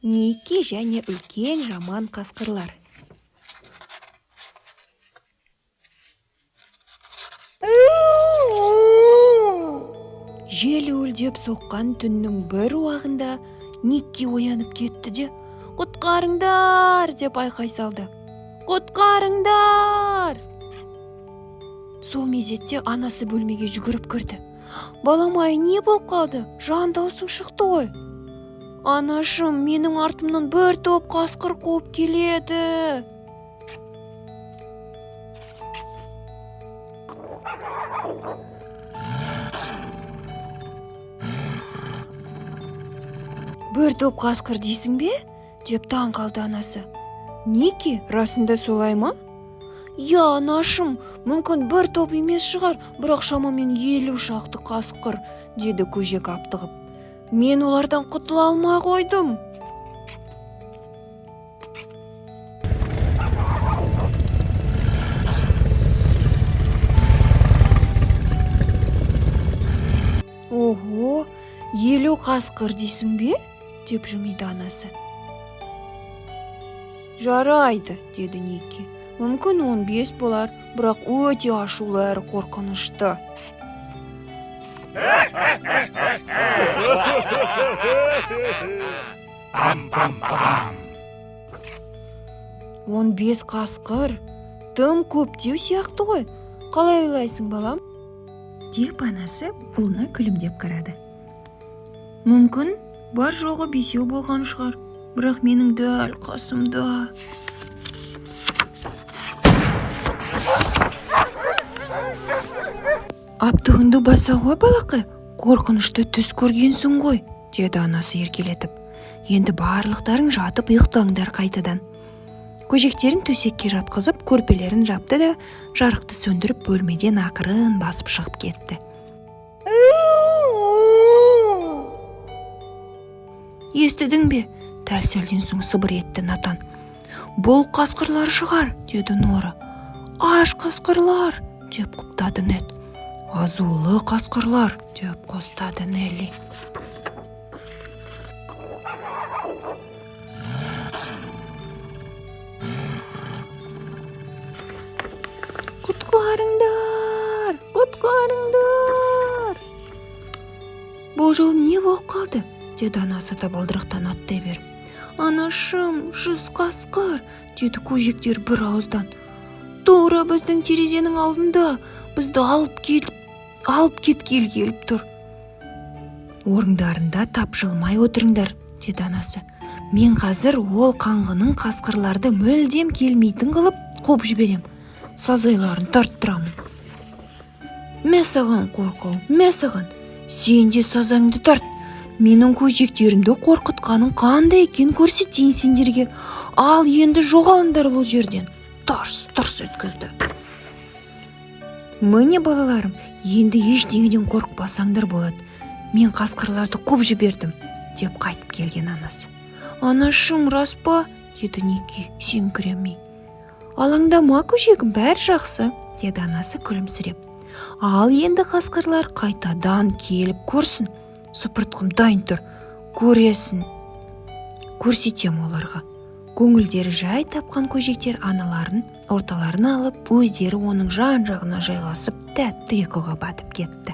Ники және үлкен жаман қасқырлар. Жел өлдеп соққан түннің бір уағында Ники оянып кетті де, «Құтқарыңдар!» деп айқай салды. «Құтқарыңдар!» Сол мезетте анасы бөлмеге жүгіріп кірді. «Балам-ай, не болып қалды? Жан даусың шықты ғой!» «Анашым, менің артымнан бір топ қасқыр қуып келеді!» «Бір топ қасқыр дейсің бе?» деп таң қалды анасы. «Ники, расында солай ма?» «Я, анашым, мүмкін бір топ емес шығар, бірақ шамамен 50 шақты қасқыр», деді көжек аптығып. «Мен олардан құтыла алмай қойдым». «Ого, 50 қасқыр дейсің бе?» деп жымиды анасы. «Жарайды», деді Ники. «Мүмкін 15 болар, бірақ өте ашулы әрі қорқынышты». Пам-пам-пам. 15 қасқыр, тым көптеу сияқты ғой. Қалай ойлайсың, балам? Деп анасы ұлына күлімдеп қарады. «Мүмкін бар жоғы 5 болған шығар, бірақ менің дәл қасымда». «Аптығыңды баса ғой, балақай, қорқынышты түс көргенсің ғой», деді анасы еркелетіп. «Енді барлықтарың жатып ұйықтаңдар қайтадан». Көжектерін төсекке жатқызып, көрпелерін жапты да, жарықты сөндіріп бөлмеден ақырын басып шығып кетті. «Естідің бе?» Дәл сәлден соң сыбыр етті Натан. «Бұл қасқырлар шығар», деді Нора. «Аш қасқырлар», деп құптады Нед. «Азулы қасқырлар», деп қостады Нелли. «Құтқарыңдар! Құтқарыңдар!» «Бұл жол не болып қалды?» деді анасы табалдырықтан аттай беріп. «Анашым, 100 қасқыр!» деді көжектер бір ауыздан. «Тура біздің терезенің алдында, бізді алып кеткелі келіп тұр». «Орындарында тапжылмай отырыңдар», деді анасы. «Мен қазір ол қаңғының қасқырларды мүлдем келмейтін қылып қуып жіберем. Сазайларын тарттырамын». «Мә саған қорқау, мә саған, сен де сазаңды тарт. Менің көжектерімді қорқытқаның қандай екен көрсетейін сендерге. Ал енді жоғалыңдар бұл жерден». Тарс-тарс еткізді. «Міне балаларым, енді ештеңеден қорықпасаңдар болады. Мен қасқырларды қуып жібердім», деп қайтып келген анасы. «Анашым, рас па?» деді Ники сеңкіремей. «Алаңдама көжегім, бәрі жақсы», деді анасы күлімсіреп. «Ал енді қасқырлар қайтадан келіп көрсін. Сыпыртқым дайын тұр, көресін. Көрсетем оларға». Көңілдері жай тапқан көжектер аналарын орталарына алып, өздері оның жан-жағына жайласып, тәтті ұйқыға батып кетті.